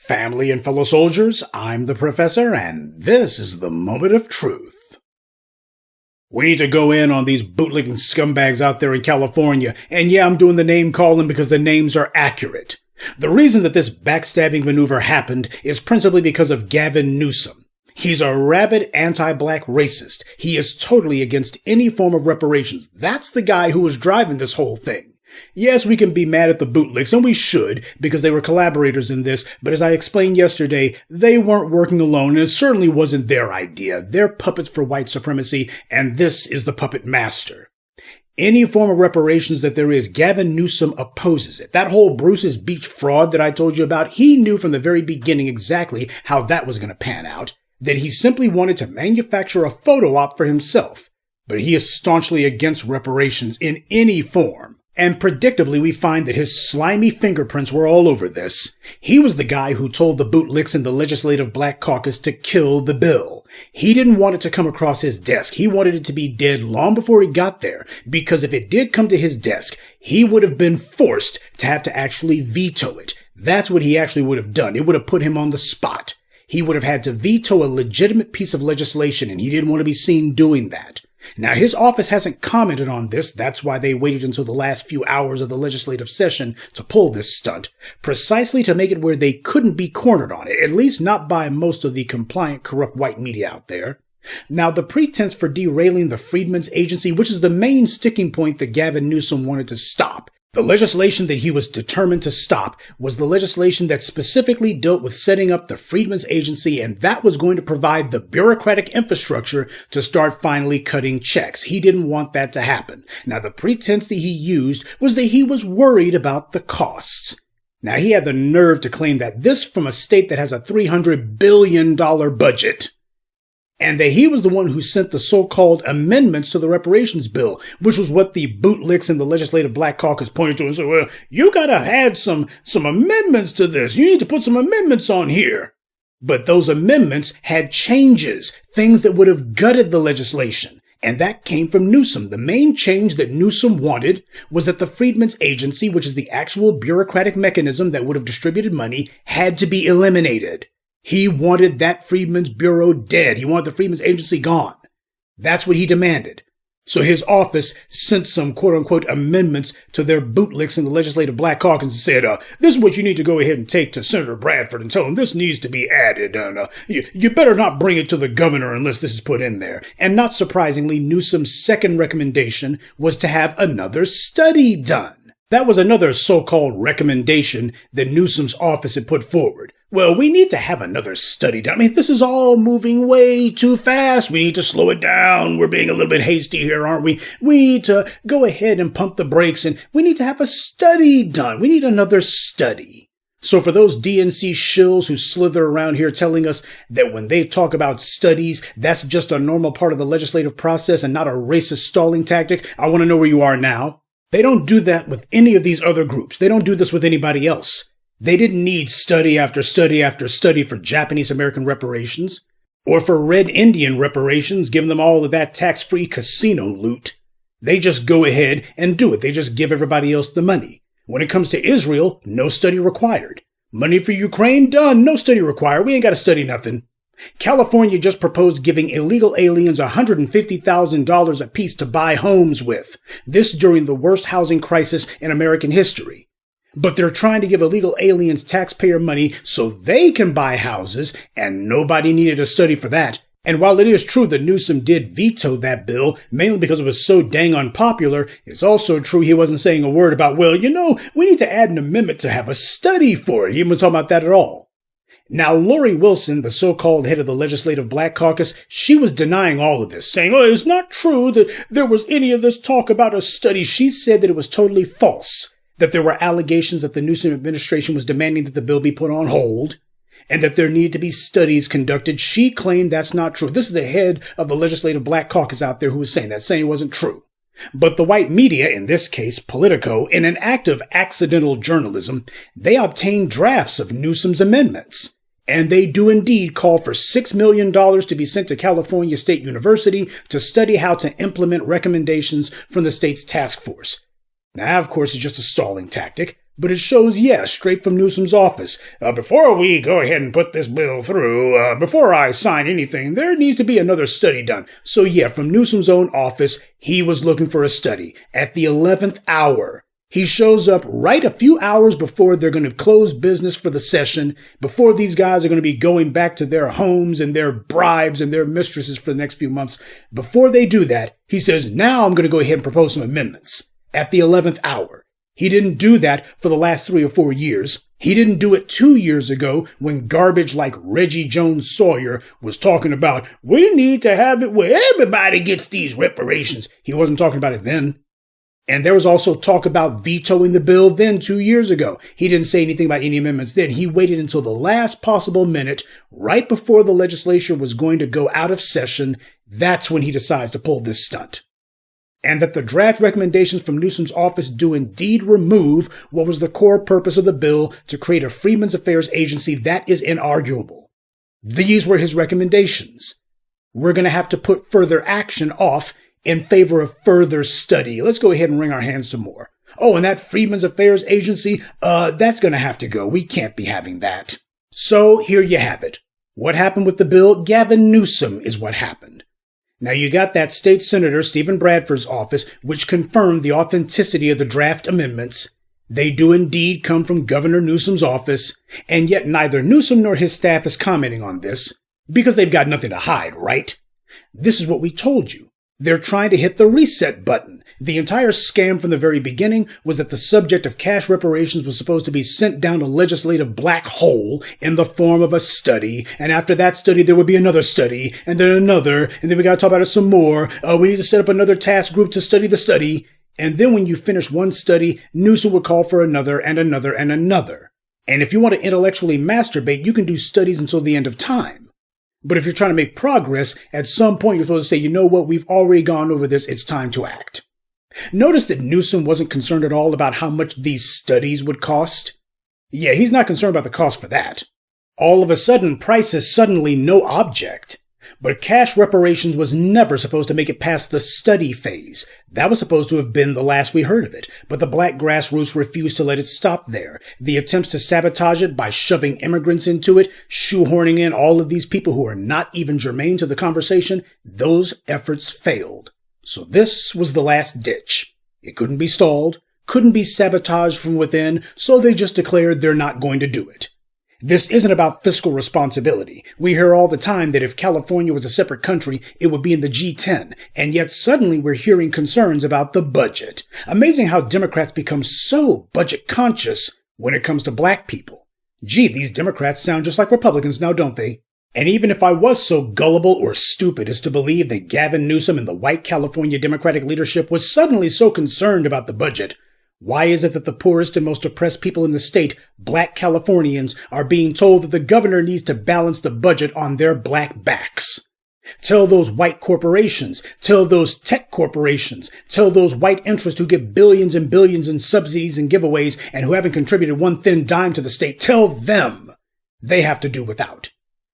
Family and fellow soldiers, I'm the Professor, and this is the Moment of Truth. We need to go in on these bootlicking scumbags out there in California, and yeah, I'm doing the name calling because the names are accurate. The reason that this backstabbing maneuver happened is principally because of Gavin Newsom. He's a rabid anti-black racist. He is totally against any form of reparations. That's the guy who was driving this whole thing. Yes, we can be mad at the bootlicks, and we should, because they were collaborators in this, but as I explained yesterday, they weren't working alone, and it certainly wasn't their idea. They're puppets for white supremacy, and this is the puppet master. Any form of reparations that there is, Gavin Newsom opposes it. That whole Bruce's Beach fraud that I told you about, he knew from the very beginning exactly how that was going to pan out, that he simply wanted to manufacture a photo op for himself. But he is staunchly against reparations in any form. And predictably, we find that his slimy fingerprints were all over this. He was the guy who told the bootlicks in the Legislative Black Caucus to kill the bill. He didn't want it to come across his desk. He wanted it to be dead long before he got there, because if it did come to his desk, he would have been forced to have to actually veto it. That's what he actually would have done. It would have put him on the spot. He would have had to veto a legitimate piece of legislation, and he didn't want to be seen doing that. Now, his office hasn't commented on this. That's why they waited until the last few hours of the legislative session to pull this stunt, precisely to make it where they couldn't be cornered on it, at least not by most of the compliant, corrupt white media out there. Now, the pretense for derailing the Freedman's agency, which is the main sticking point that Gavin Newsom wanted to stop, the legislation that he was determined to stop was the legislation that specifically dealt with setting up the Freedman's agency, and that was going to provide the bureaucratic infrastructure to start finally cutting checks. He didn't want that to happen. Now, the pretense that he used was that he was worried about the costs. Now, he had the nerve to claim that this from a state that has a $300 billion budget. And that he was the one who sent the so-called amendments to the reparations bill, which was what the bootlicks in the Legislative Black Caucus pointed to and said, well, you gotta add some amendments to this. You need to put some amendments on here. But those amendments had changes, things that would have gutted the legislation. And that came from Newsom. The main change that Newsom wanted was that the Freedman's agency, which is the actual bureaucratic mechanism that would have distributed money, had to be eliminated. He wanted that Freedman's Bureau dead. He wanted the Freedman's agency gone. That's what he demanded. So his office sent some quote-unquote amendments to their bootlicks in the Legislative Black Caucus and said, this is what you need to go ahead and take to Senator Bradford and tell him this needs to be added. And you better not bring it to the governor unless this is put in there. And not surprisingly, Newsom's second recommendation was to have another study done. That was another so-called recommendation that Newsom's office had put forward. Well, we need to have another study done. I mean, this is all moving way too fast. We need to slow it down. We're being a little bit hasty here, aren't we? We need to go ahead and pump the brakes, and we need to have a study done. We need another study. So for those DNC shills who slither around here telling us that when they talk about studies, that's just a normal part of the legislative process and not a racist stalling tactic, I want to know where you are now. They don't do that with any of these other groups. They don't do this with anybody else. They didn't need study after study after study for Japanese American reparations, or for Red Indian reparations, giving them all of that tax-free casino loot. They just go ahead and do it. They just give everybody else the money. When it comes to Israel, no study required. Money for Ukraine, done. No study required. We ain't got to study nothing. California just proposed giving illegal aliens $150,000 apiece to buy homes with. This during the worst housing crisis in American history. But they're trying to give illegal aliens taxpayer money so they can buy houses, and nobody needed a study for that. And while it is true that Newsom did veto that bill, mainly because it was so dang unpopular, it's also true he wasn't saying a word about, well, we need to add an amendment to have a study for it. He wasn't talking about that at all. Now, Lori Wilson, the so-called head of the Legislative Black Caucus, she was denying all of this, saying, it's not true that there was any of this talk about a study. She said that it was totally false. That there were allegations that the Newsom administration was demanding that the bill be put on hold, and that there need to be studies conducted. She claimed that's not true. This is the head of the Legislative Black Caucus out there who was saying that, saying it wasn't true. But the white media, in this case Politico, in an act of accidental journalism, they obtained drafts of Newsom's amendments. And they do indeed call for $6 million to be sent to California State University to study how to implement recommendations from the state's task force. Now, of course, it's just a stalling tactic. But it shows, straight from Newsom's office. Before we go ahead and put this bill through, before I sign anything, there needs to be another study done. So from Newsom's own office, he was looking for a study. At the 11th hour, he shows up right a few hours before they're going to close business for the session, before these guys are going to be going back to their homes and their bribes and their mistresses for the next few months. Before they do that, he says, now I'm going to go ahead and propose some amendments. At the 11th hour. He didn't do that for the last 3 or 4 years. He didn't do it 2 years ago when garbage like Reggie Jones-Sawyer was talking about, we need to have it where everybody gets these reparations. He wasn't talking about it then. And there was also talk about vetoing the bill then 2 years ago. He didn't say anything about any amendments then. He waited until the last possible minute, right before the legislature was going to go out of session. That's when he decides to pull this stunt. And that the draft recommendations from Newsom's office do indeed remove what was the core purpose of the bill to create a Freedmen's Affairs agency, that is inarguable. These were his recommendations. We're going to have to put further action off in favor of further study. Let's go ahead and wring our hands some more. Oh, and that Freedmen's Affairs agency, that's going to have to go. We can't be having that. So here you have it. What happened with the bill? Gavin Newsom is what happened. Now, you got that state senator, Stephen Bradford's office, which confirmed the authenticity of the draft amendments. They do indeed come from Governor Newsom's office, and yet neither Newsom nor his staff is commenting on this, because they've got nothing to hide, right? This is what we told you. They're trying to hit the reset button. The entire scam from the very beginning was that the subject of cash reparations was supposed to be sent down a legislative black hole in the form of a study. And after that study, there would be another study, and then another, and then we got to talk about it some more. We need to set up another task group to study the study. And then when you finish one study, Newsom would call for another and another and another. And if you want to intellectually masturbate, you can do studies until the end of time. But if you're trying to make progress, at some point you're supposed to say, you know what, we've already gone over this, it's time to act. Notice that Newsom wasn't concerned at all about how much these studies would cost. Yeah, he's not concerned about the cost for that. All of a sudden, price is suddenly no object. But cash reparations was never supposed to make it past the study phase. That was supposed to have been the last we heard of it, but the black grassroots refused to let it stop there. The attempts to sabotage it by shoving immigrants into it, shoehorning in all of these people who are not even germane to the conversation, those efforts failed. So this was the last ditch. It couldn't be stalled, couldn't be sabotaged from within, so they just declared they're not going to do it. This isn't about fiscal responsibility. We hear all the time that if California was a separate country, it would be in the G10, and yet suddenly we're hearing concerns about the budget. Amazing how Democrats become so budget conscious when it comes to black people. Gee, these Democrats sound just like Republicans now, don't they? And even if I was so gullible or stupid as to believe that Gavin Newsom and the white California Democratic leadership was suddenly so concerned about the budget, why is it that the poorest and most oppressed people in the state, black Californians, are being told that the governor needs to balance the budget on their black backs? Tell those white corporations, tell those tech corporations, tell those white interests who get billions and billions in subsidies and giveaways and who haven't contributed one thin dime to the state, tell them they have to do without.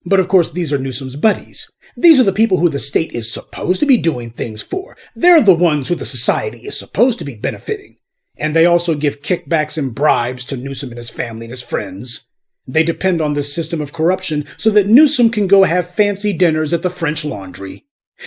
But of course, these are Newsom's buddies. These are the people who the state is supposed to be doing things for. They're the ones who the society is supposed to be benefiting. And they also give kickbacks and bribes to Newsom and his family and his friends. They depend on this system of corruption so that Newsom can go have fancy dinners at the French Laundry.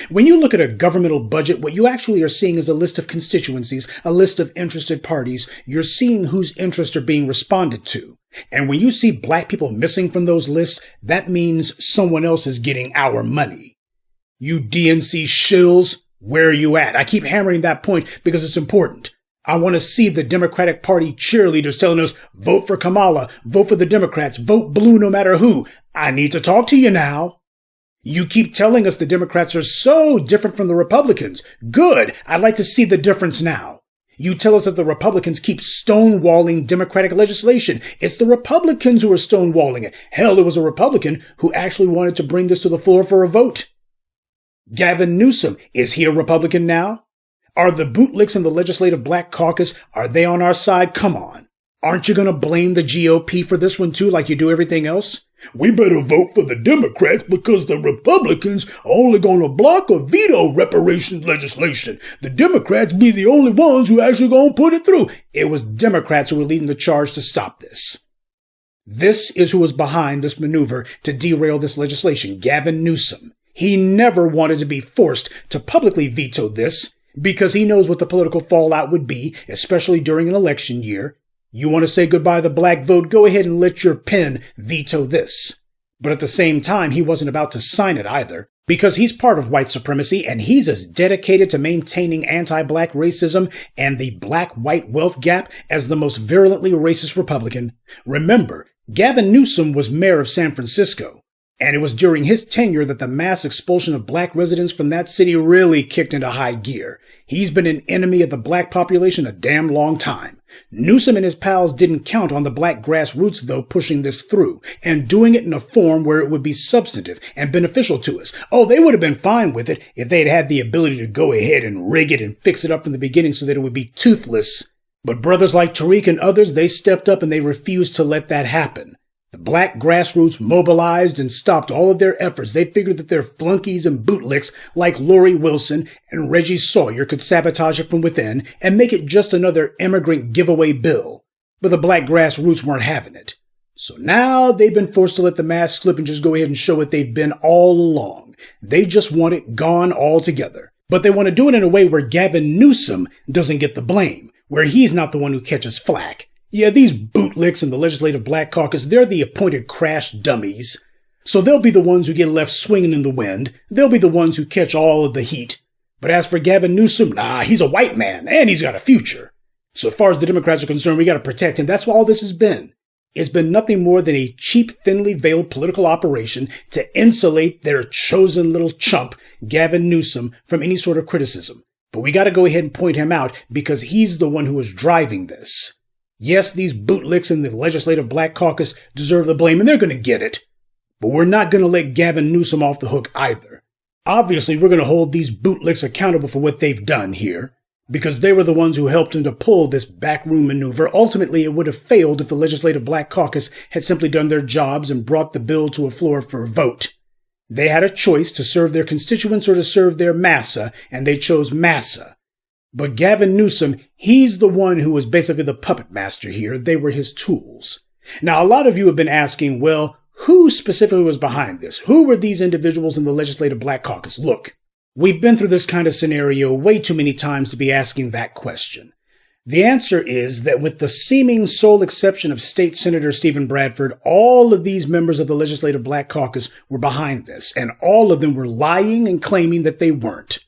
When you look at a governmental budget, what you actually are seeing is a list of constituencies, a list of interested parties. You're seeing whose interests are being responded to. And when you see black people missing from those lists, that means someone else is getting our money. You DNC shills, where are you at? I keep hammering that point because it's important. I want to see the Democratic Party cheerleaders telling us, vote for Kamala, vote for the Democrats, vote blue no matter who. I need to talk to you now. You keep telling us the Democrats are so different from the Republicans. Good. I'd like to see the difference now. You tell us that the Republicans keep stonewalling Democratic legislation. It's the Republicans who are stonewalling it. Hell, it was a Republican who actually wanted to bring this to the floor for a vote. Gavin Newsom, is he a Republican now? Are the bootlicks in the Legislative Black Caucus, are they on our side? Come on. Aren't you going to blame the GOP for this one too, like you do everything else? We better vote for the Democrats because the Republicans are only going to block or veto reparations legislation. The Democrats be the only ones who actually going to put it through. It was Democrats who were leading the charge to stop this. This is who was behind this maneuver to derail this legislation, Gavin Newsom. He never wanted to be forced to publicly veto this because he knows what the political fallout would be, especially during an election year. You want to say goodbye to the black vote, go ahead and let your pen veto this. But at the same time, he wasn't about to sign it either, because he's part of white supremacy and he's as dedicated to maintaining anti-black racism and the black-white wealth gap as the most virulently racist Republican. Remember, Gavin Newsom was mayor of San Francisco, and it was during his tenure that the mass expulsion of black residents from that city really kicked into high gear. He's been an enemy of the black population a damn long time. Newsom and his pals didn't count on the black grassroots, though, pushing this through and doing it in a form where it would be substantive and beneficial to us. Oh, they would have been fine with it if they had had the ability to go ahead and rig it and fix it up from the beginning so that it would be toothless. But brothers like Tariq and others, they stepped up and they refused to let that happen. The black grassroots mobilized and stopped all of their efforts. They figured that their flunkies and bootlicks like Lori Wilson and Reggie Sawyer could sabotage it from within and make it just another immigrant giveaway bill. But the black grassroots weren't having it. So now they've been forced to let the mask slip and just go ahead and show what they've been all along. They just want it gone altogether. But they want to do it in a way where Gavin Newsom doesn't get the blame, where he's not the one who catches flack. Yeah, these bootlicks in the Legislative Black Caucus, they're the appointed crash dummies. So they'll be the ones who get left swinging in the wind. They'll be the ones who catch all of the heat. But as for Gavin Newsom, he's a white man, and he's got a future. So as far as the Democrats are concerned, we got to protect him. That's what all this has been. It's been nothing more than a cheap, thinly veiled political operation to insulate their chosen little chump, Gavin Newsom, from any sort of criticism. But we got to go ahead and point him out because he's the one who is driving this. Yes, these bootlicks in the Legislative Black Caucus deserve the blame, and they're going to get it. But we're not going to let Gavin Newsom off the hook either. Obviously, we're going to hold these bootlicks accountable for what they've done here, because they were the ones who helped him to pull this backroom maneuver. Ultimately, it would have failed if the Legislative Black Caucus had simply done their jobs and brought the bill to a floor for a vote. They had a choice to serve their constituents or to serve their massa, and they chose massa. But Gavin Newsom, he's the one who was basically the puppet master here. They were his tools. Now, a lot of you have been asking, well, who specifically was behind this? Who were these individuals in the Legislative Black Caucus? Look, we've been through this kind of scenario way too many times to be asking that question. The answer is that with the seeming sole exception of State Senator Stephen Bradford, all of these members of the Legislative Black Caucus were behind this, and all of them were lying and claiming that they weren't.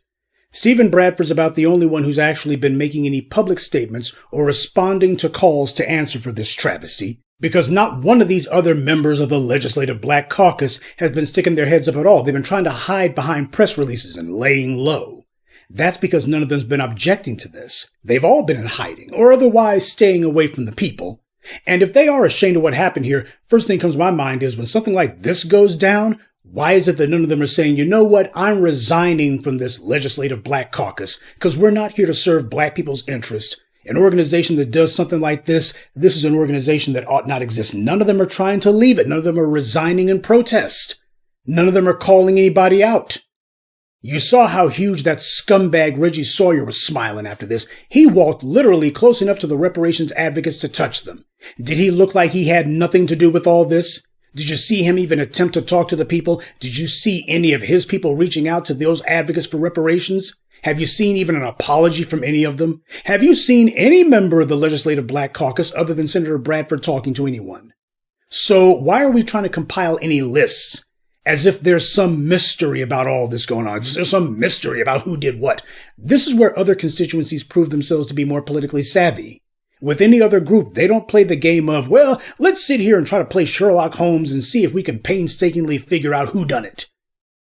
Stephen Bradford's about the only one who's actually been making any public statements or responding to calls to answer for this travesty, because not one of these other members of the Legislative Black Caucus has been sticking their heads up at all. They've been trying to hide behind press releases and laying low. That's because none of them's been objecting to this. They've all been in hiding or otherwise staying away from the people. And if they are ashamed of what happened here, first thing comes to my mind is when something like this goes down, why is it that none of them are saying, you know what, I'm resigning from this Legislative Black Caucus because we're not here to serve black people's interest. An organization that does something like this is an organization that ought not exist. None of them are trying to leave it. None of them are resigning in protest. None of them are calling anybody out. You saw how huge that scumbag Reggie Sawyer was smiling after this. He walked literally close enough to the reparations advocates to touch them. Did he look like he had nothing to do with all this? Did you see him even attempt to talk to the people? Did you see any of his people reaching out to those advocates for reparations? Have you seen even an apology from any of them? Have you seen any member of the Legislative Black Caucus other than Senator Bradford talking to anyone? So why are we trying to compile any lists as if there's some mystery about all this going on? There's some mystery about who did what. This is where other constituencies prove themselves to be more politically savvy. With any other group, they don't play the game of, well, let's sit here and try to play Sherlock Holmes and see if we can painstakingly figure out who done it.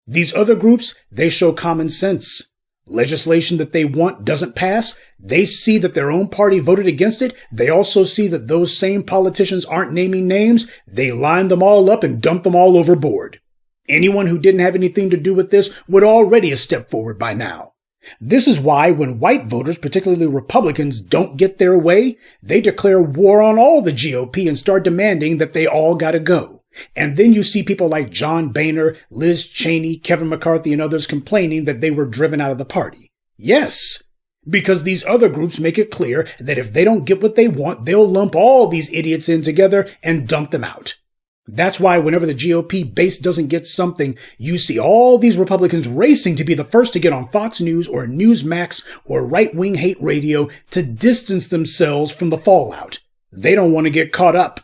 These other groups, they show common sense. Legislation that they want doesn't pass. They see that their own party voted against it. They also see that those same politicians aren't naming names. They line them all up and dump them all overboard. Anyone who didn't have anything to do with this would already have stepped forward by now. This is why when white voters, particularly Republicans, don't get their way, they declare war on all the GOP and start demanding that they all gotta go. And then you see people like John Boehner, Liz Cheney, Kevin McCarthy, and others complaining that they were driven out of the party. Yes, because these other groups make it clear that if they don't get what they want, they'll lump all these idiots in together and dump them out. That's why whenever the GOP base doesn't get something, you see all these Republicans racing to be the first to get on Fox News or Newsmax or right-wing hate radio to distance themselves from the fallout. They don't want to get caught up.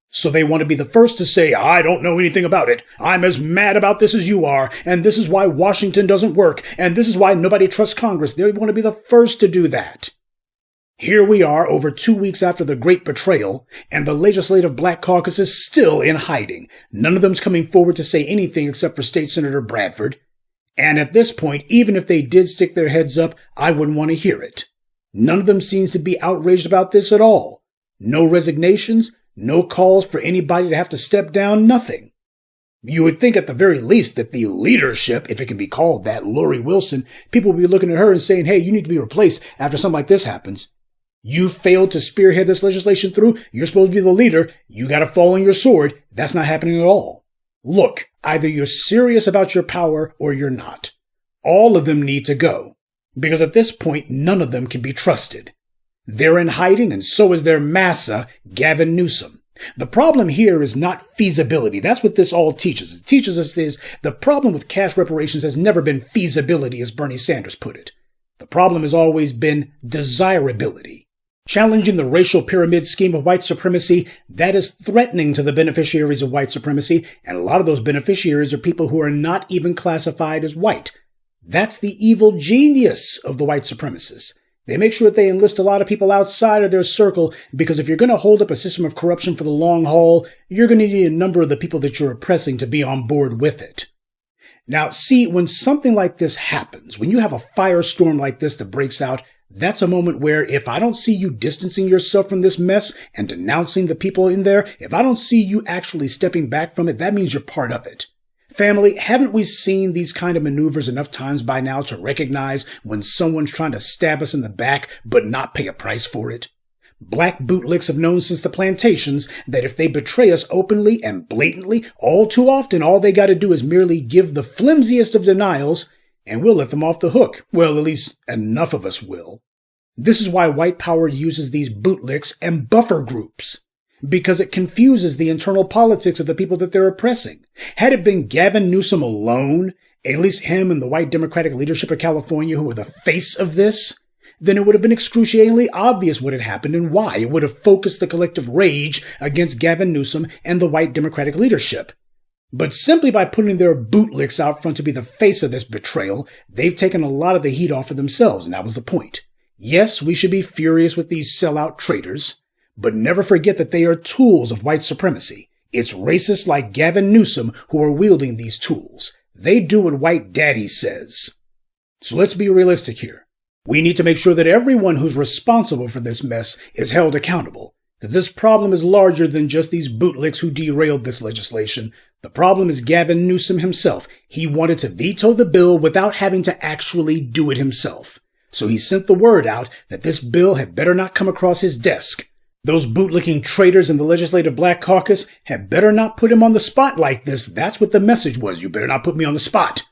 So they want to be the first to say, I don't know anything about it. I'm as mad about this as you are. And this is why Washington doesn't work. And this is why nobody trusts Congress. They want to be the first to do that. Here we are over 2 weeks after the Great Betrayal, and the Legislative Black Caucus is still in hiding. None of them's coming forward to say anything except for State Senator Bradford. And at this point, even if they did stick their heads up, I wouldn't want to hear it. None of them seems to be outraged about this at all. No resignations, no calls for anybody to have to step down, nothing. You would think at the very least that the leadership, if it can be called that, Lori Wilson, people would be looking at her and saying, hey, you need to be replaced after something like this happens. You failed to spearhead this legislation through. You're supposed to be the leader. You got to fall on your sword. That's not happening at all. Look, either you're serious about your power or you're not. All of them need to go, because at this point, none of them can be trusted. They're in hiding, and so is their massa, Gavin Newsom. The problem here is not feasibility. That's what this all teaches. It teaches us is the problem with cash reparations has never been feasibility, as Bernie Sanders put it. The problem has always been desirability. Challenging the racial pyramid scheme of white supremacy, that is threatening to the beneficiaries of white supremacy, and a lot of those beneficiaries are people who are not even classified as white. That's the evil genius of the white supremacists. They make sure that they enlist a lot of people outside of their circle, because if you're going to hold up a system of corruption for the long haul, you're going to need a number of the people that you're oppressing to be on board with it. Now, see, when something like this happens, when you have a firestorm like this that breaks out, that's a moment where if I don't see you distancing yourself from this mess and denouncing the people in there, if I don't see you actually stepping back from it, that means you're part of it. Family, haven't we seen these kind of maneuvers enough times by now to recognize when someone's trying to stab us in the back but not pay a price for it? Black bootlicks have known since the plantations that if they betray us openly and blatantly, all too often all they got to do is merely give the flimsiest of denials, and we'll let them off the hook. Well, at least enough of us will. This is why white power uses these bootlicks and buffer groups, because it confuses the internal politics of the people that they're oppressing. Had it been Gavin Newsom alone, at least him and the white Democratic leadership of California who were the face of this, then it would have been excruciatingly obvious what had happened and why. It would have focused the collective rage against Gavin Newsom and the white Democratic leadership. But simply by putting their bootlicks out front to be the face of this betrayal, they've taken a lot of the heat off of themselves, and that was the point. Yes, we should be furious with these sellout traitors, but never forget that they are tools of white supremacy. It's racists like Gavin Newsom who are wielding these tools. They do what white daddy says. So let's be realistic here. We need to make sure that everyone who's responsible for this mess is held accountable, because this problem is larger than just these bootlicks who derailed this legislation. The problem is Gavin Newsom himself. He wanted to veto the bill without having to actually do it himself. So he sent the word out that this bill had better not come across his desk. Those bootlicking traitors in the Legislative Black Caucus had better not put him on the spot like this. That's what the message was. You better not put me on the spot.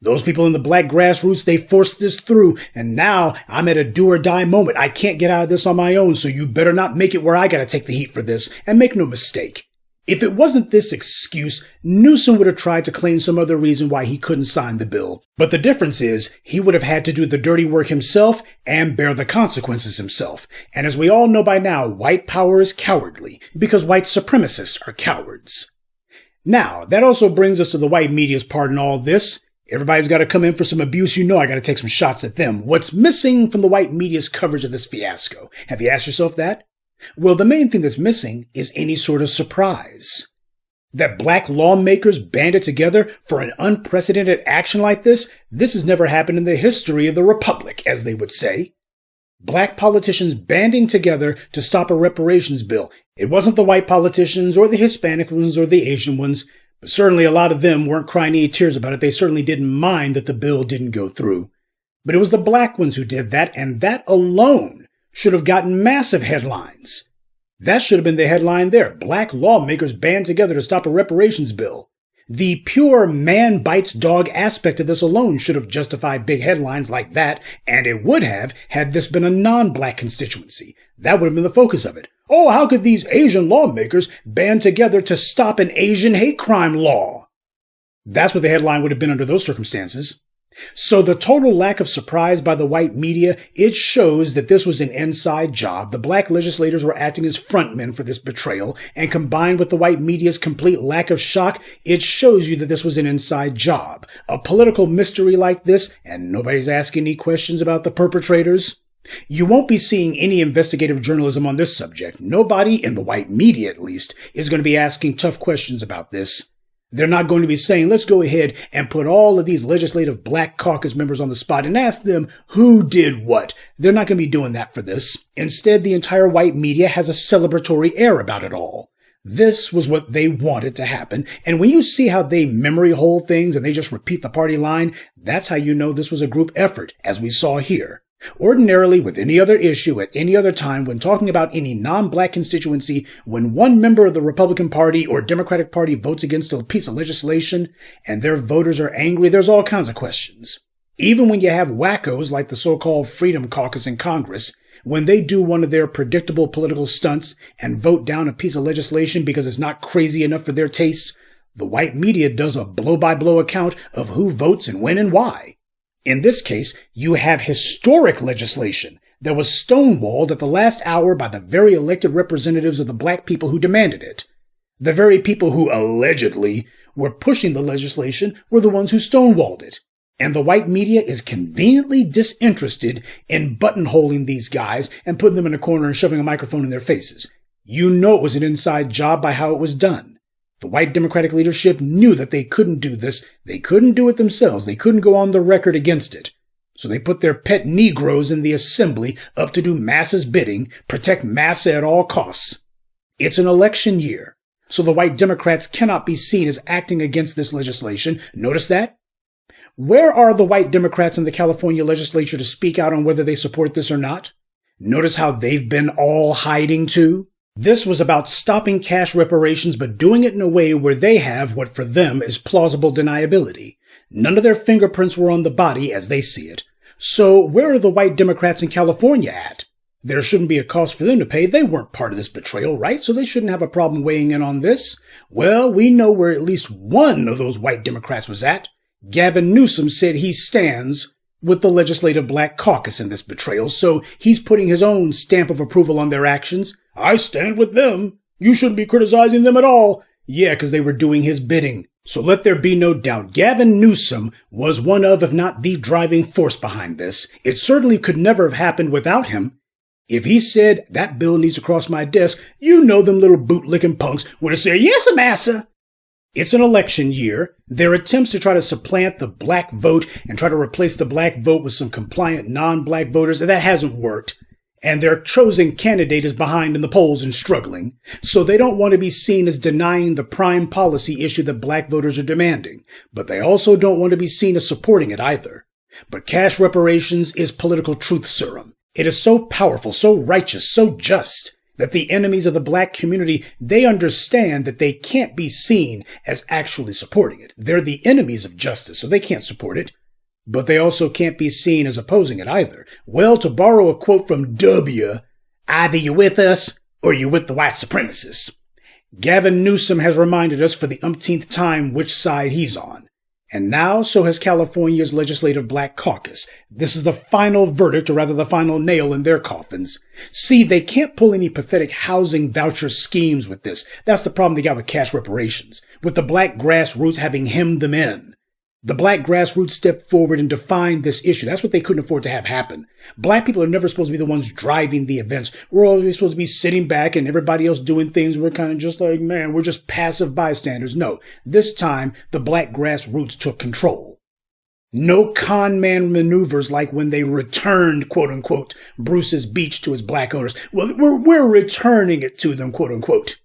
Those people in the black grassroots, they forced this through, and now I'm at a do-or-die moment. I can't get out of this on my own, so you better not make it where I gotta take the heat for this. And make no mistake, if it wasn't this excuse, Newsom would have tried to claim some other reason why he couldn't sign the bill. But the difference is, he would have had to do the dirty work himself and bear the consequences himself. And as we all know by now, white power is cowardly, because white supremacists are cowards. Now, that also brings us to the white media's part in all this. Everybody's got to come in for some abuse. You know I got to take some shots at them. What's missing from the white media's coverage of this fiasco? Have you asked yourself that? Well, the main thing that's missing is any sort of surprise. That black lawmakers banded together for an unprecedented action like this has never happened in the history of the Republic, as they would say. Black politicians banding together to stop a reparations bill. It wasn't the white politicians or the Hispanic ones or the Asian ones. But certainly a lot of them weren't crying any tears about it. They certainly didn't mind that the bill didn't go through. But it was the black ones who did that, and that alone should have gotten massive headlines. That should have been the headline there. Black lawmakers band together to stop a reparations bill. The pure man bites dog aspect of this alone should have justified big headlines like that, and it would have had this been a non-black constituency. That would have been the focus of it. Oh, how could these Asian lawmakers band together to stop an Asian hate crime law? That's what the headline would have been under those circumstances. So the total lack of surprise by the white media, it shows that this was an inside job. The black legislators were acting as frontmen for this betrayal, and combined with the white media's complete lack of shock, it shows you that this was an inside job. A political mystery like this, and nobody's asking any questions about the perpetrators. You won't be seeing any investigative journalism on this subject. Nobody, in the white media at least, is going to be asking tough questions about this. They're not going to be saying, let's go ahead and put all of these Legislative Black Caucus members on the spot and ask them who did what. They're not going to be doing that for this. Instead, the entire white media has a celebratory air about it all. This was what they wanted to happen. And when you see how they memory hole things and they just repeat the party line, that's how you know this was a group effort, as we saw here. Ordinarily, with any other issue at any other time, when talking about any non-black constituency, when one member of the Republican Party or Democratic Party votes against a piece of legislation and their voters are angry, there's all kinds of questions. Even when you have wackos like the so-called Freedom Caucus in Congress, when they do one of their predictable political stunts and vote down a piece of legislation because it's not crazy enough for their tastes, the white media does a blow-by-blow account of who votes and when and why. In this case, you have historic legislation that was stonewalled at the last hour by the very elected representatives of the black people who demanded it. The very people who allegedly were pushing the legislation were the ones who stonewalled it. And the white media is conveniently disinterested in buttonholing these guys and putting them in a corner and shoving a microphone in their faces. You know it was an inside job by how it was done. The white Democratic leadership knew that they couldn't do this. They couldn't do it themselves. They couldn't go on the record against it. So they put their pet Negroes in the assembly up to do massa's bidding, protect massa at all costs. It's an election year, so the white Democrats cannot be seen as acting against this legislation. Notice that? Where are the white Democrats in the California legislature to speak out on whether they support this or not? Notice how they've been all hiding too? This was about stopping cash reparations, but doing it in a way where they have what for them is plausible deniability. None of their fingerprints were on the body as they see it. So where are the white Democrats in California at? There shouldn't be a cost for them to pay. They weren't part of this betrayal, right? So they shouldn't have a problem weighing in on this. Well, we know where at least one of those white Democrats was at. Gavin Newsom said he stands with the Legislative Black Caucus in this betrayal, so he's putting his own stamp of approval on their actions. I stand with them. You shouldn't be criticizing them at all. Yeah, because they were doing his bidding. So let there be no doubt, Gavin Newsom was one of, if not the driving force behind this. It certainly could never have happened without him. If he said, that bill needs to cross my desk, you know them little bootlicking punks would have said, yes, massa. It's an election year. Their attempts to try to supplant the black vote and try to replace the black vote with some compliant non-black voters, that hasn't worked. And their chosen candidate is behind in the polls and struggling. So they don't want to be seen as denying the prime policy issue that black voters are demanding. But they also don't want to be seen as supporting it either. But cash reparations is political truth serum. It is so powerful, so righteous, so just, that the enemies of the black community, they understand that they can't be seen as actually supporting it. They're the enemies of justice, so they can't support it. But they also can't be seen as opposing it either. Well, to borrow a quote from W, either you're with us or you're with the white supremacists. Gavin Newsom has reminded us for the umpteenth time which side he's on. And now, so has California's Legislative Black Caucus. This is the final verdict, or rather the final nail in their coffins. See, they can't pull any pathetic housing voucher schemes with this. That's the problem they got with cash reparations, with the black grassroots having hemmed them in. The black grassroots stepped forward and defined this issue. That's what they couldn't afford to have happen. Black people are never supposed to be the ones driving the events. We're always supposed to be sitting back and everybody else doing things. We're kind of just like, man, we're just passive bystanders. No, this time the black grassroots took control. No con man maneuvers like when they returned, quote unquote, Bruce's beach to his black owners. Well, we're returning it to them, quote unquote,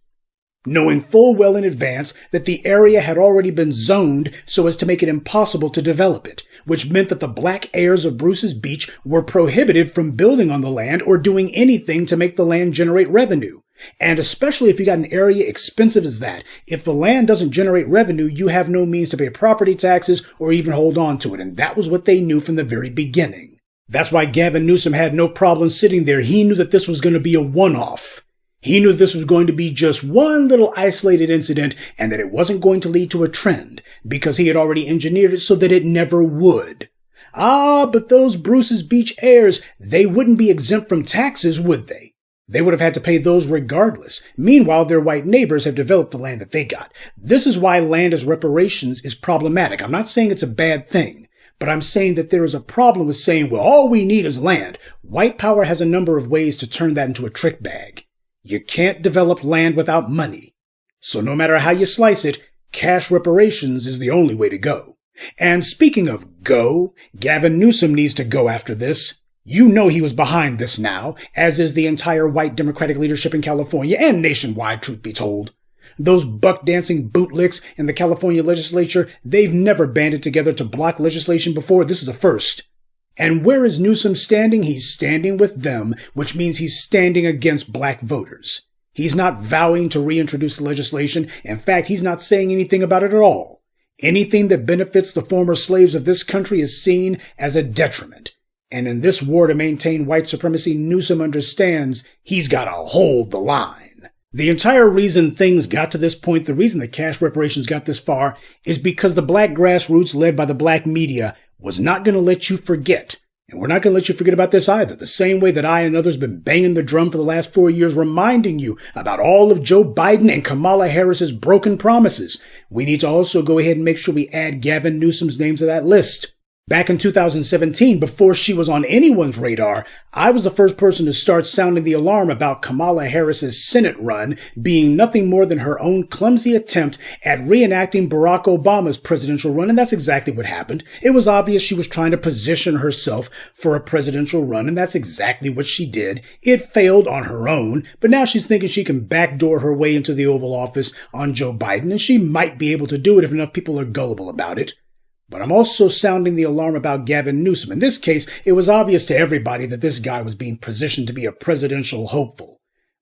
knowing full well in advance that the area had already been zoned so as to make it impossible to develop it, which meant that the black heirs of Bruce's Beach were prohibited from building on the land or doing anything to make the land generate revenue. And especially if you got an area expensive as that, if the land doesn't generate revenue, you have no means to pay property taxes or even hold on to it. And that was what they knew from the very beginning. That's why Gavin Newsom had no problem sitting there. He knew that this was going to be a one-off. He knew this was going to be just one little isolated incident and that it wasn't going to lead to a trend because he had already engineered it so that it never would. But those Bruce's Beach heirs, they wouldn't be exempt from taxes, would they? They would have had to pay those regardless. Meanwhile, their white neighbors have developed the land that they got. This is why land as reparations is problematic. I'm not saying it's a bad thing, but I'm saying that there is a problem with saying, well, all we need is land. White power has a number of ways to turn that into a trick bag. You can't develop land without money. So no matter how you slice it, cash reparations is the only way to go. And speaking of go, Gavin Newsom needs to go after this. You know he was behind this now, as is the entire white Democratic leadership in California and nationwide, truth be told. Those buck-dancing bootlicks in the California legislature, they've never banded together to block legislation before. This is a first. And where is Newsom standing? He's standing with them, which means he's standing against black voters. He's not vowing to reintroduce the legislation. In fact, he's not saying anything about it at all. Anything that benefits the former slaves of this country is seen as a detriment. And in this war to maintain white supremacy, Newsom understands he's got to hold the line. The entire reason things got to this point, the reason the cash reparations got this far, is because the black grassroots led by the black media was not going to let you forget. And we're not going to let you forget about this either. The same way that I and others have been banging the drum for the last 4 years, reminding you about all of Joe Biden and Kamala Harris's broken promises. We need to also go ahead and make sure we add Gavin Newsom's name to that list. Back in 2017, before she was on anyone's radar, I was the first person to start sounding the alarm about Kamala Harris's Senate run being nothing more than her own clumsy attempt at reenacting Barack Obama's presidential run, and that's exactly what happened. It was obvious she was trying to position herself for a presidential run, and that's exactly what she did. It failed on her own, but now she's thinking she can backdoor her way into the Oval Office on Joe Biden, and she might be able to do it if enough people are gullible about it. But I'm also sounding the alarm about Gavin Newsom. In this case, it was obvious to everybody that this guy was being positioned to be a presidential hopeful.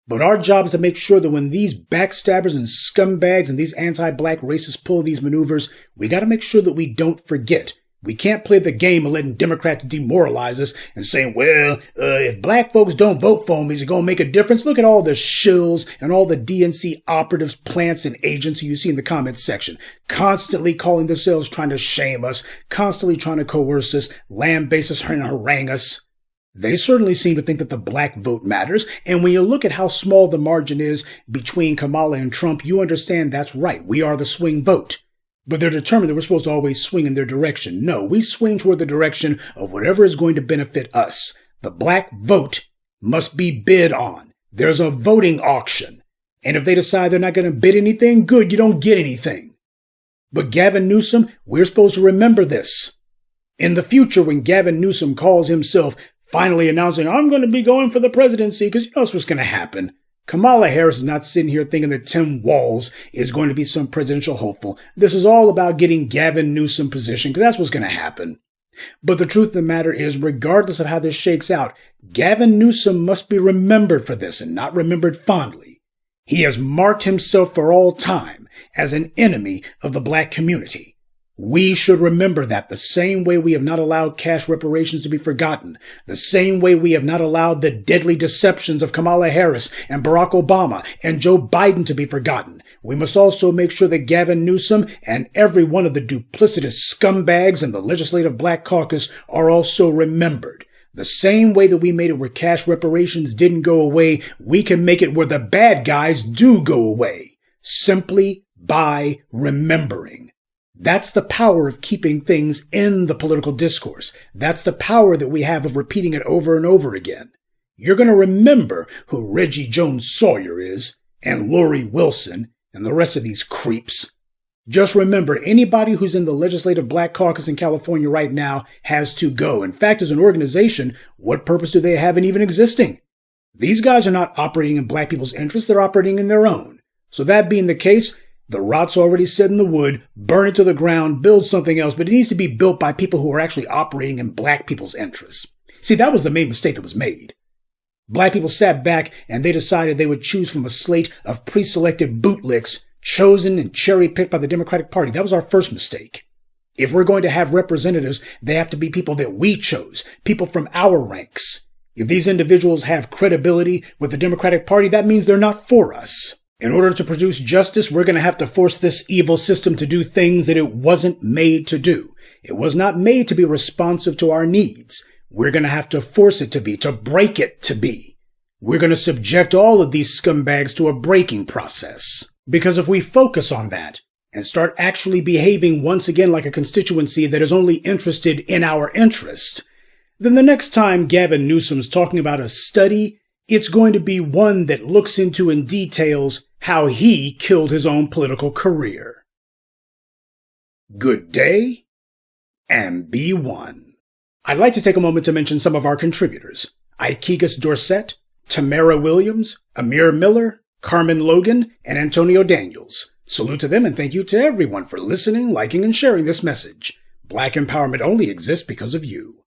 But our job is to make sure that when these backstabbers and scumbags and these anti-black racists pull these maneuvers, we got to make sure that we don't forget. We can't play the game of letting Democrats demoralize us and saying, well, if black folks don't vote for him, is it going to make a difference? Look at all the shills and all the DNC operatives, plants, and agents who you see in the comments section, constantly calling themselves trying to shame us, constantly trying to coerce us, lambaste us, and harangue us. They certainly seem to think that the black vote matters. And when you look at how small the margin is between Kamala and Trump, you understand that's right. We are the swing vote. But they're determined that we're supposed to always swing in their direction. No, we swing toward the direction of whatever is going to benefit us. The black vote must be bid on. There's a voting auction. And if they decide they're not going to bid anything, good, you don't get anything. But Gavin Newsom, we're supposed to remember this. In the future, when Gavin Newsom calls himself finally announcing, I'm going to be going for the presidency, because you know what's going to happen. Kamala Harris is not sitting here thinking that Tim Walz is going to be some presidential hopeful. This is all about getting Gavin Newsom positioned, because that's what's going to happen. But the truth of the matter is, regardless of how this shakes out, Gavin Newsom must be remembered for this and not remembered fondly. He has marked himself for all time as an enemy of the black community. We should remember that the same way we have not allowed cash reparations to be forgotten, the same way we have not allowed the deadly deceptions of Kamala Harris and Barack Obama and Joe Biden to be forgotten. We must also make sure that Gavin Newsom and every one of the duplicitous scumbags in the Legislative Black Caucus are also remembered. The same way that we made it where cash reparations didn't go away, we can make it where the bad guys do go away, simply by remembering. That's the power of keeping things in the political discourse. That's the power that we have of repeating it over and over again. You're going to remember who Reggie Jones-Sawyer is, and Lori Wilson, and the rest of these creeps. Just remember, anybody who's in the Legislative Black Caucus in California right now has to go. In fact, as an organization, what purpose do they have in even existing? These guys are not operating in black people's interests, they're operating in their own. So that being the case, the rot's already set in the wood, burn it to the ground, build something else, but it needs to be built by people who are actually operating in black people's interests. See, that was the main mistake that was made. Black people sat back and they decided they would choose from a slate of pre-selected bootlicks chosen and cherry-picked by the Democratic Party. That was our first mistake. If we're going to have representatives, they have to be people that we chose, people from our ranks. If these individuals have credibility with the Democratic Party, that means they're not for us. In order to produce justice, we're going to have to force this evil system to do things that it wasn't made to do. It was not made to be responsive to our needs. We're going to have to force it to be, to break it to be. We're going to subject all of these scumbags to a breaking process. Because if we focus on that and start actually behaving once again like a constituency that is only interested in our interest, then the next time Gavin Newsom's talking about a study, it's going to be one that looks into and details how he killed his own political career. Good day, and be one. I'd like to take a moment to mention some of our contributors: Ikegas Dorset, Tamara Williams, Amir Miller, Carmen Logan, and Antonio Daniels. Salute to them and thank you to everyone for listening, liking, and sharing this message. Black empowerment only exists because of you.